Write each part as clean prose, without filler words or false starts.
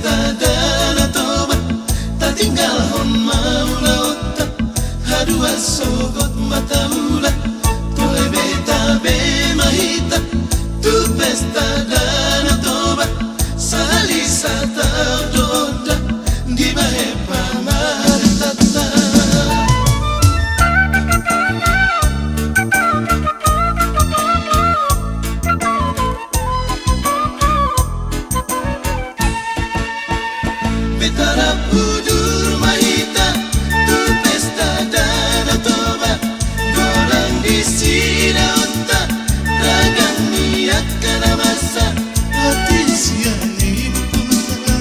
pesta dan toba tak tinggal hon mau laut hadua sogot mata ulat tole beta be mahita tu pesta dan toba salisa ta doda di bahe pamartata betara pudur mahita tu pesta dan toba gorang di sini otta ragang niat kana masa hati siani puna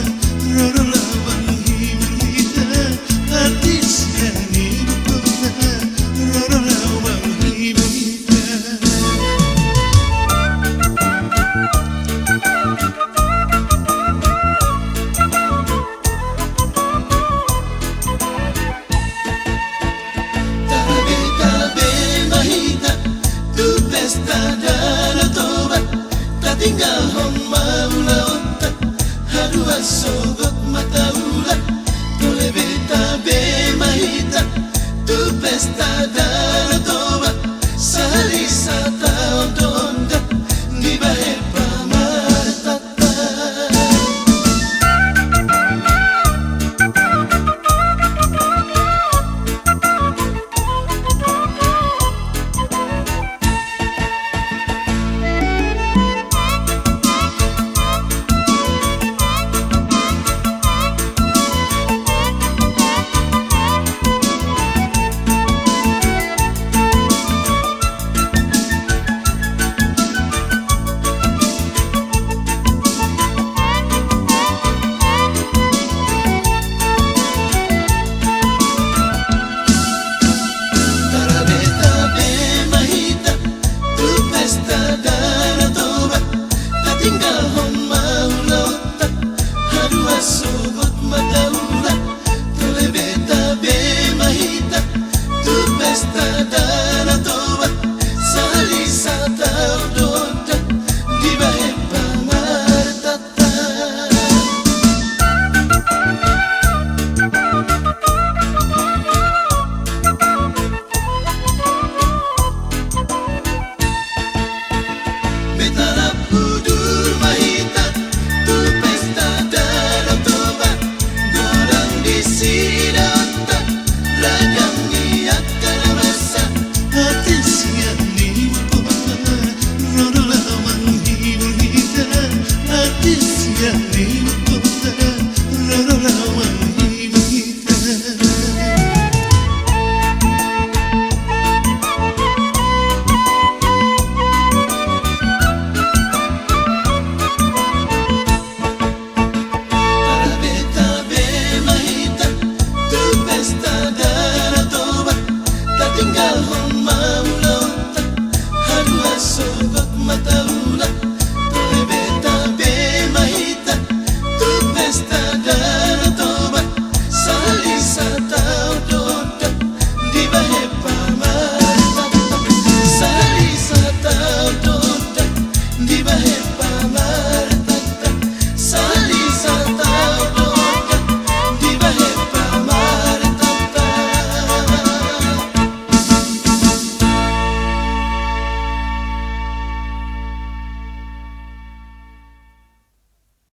roro lawang himita hati siani puna roro lawang himita pesta dan toba tak tinggal hon mau laut hadua so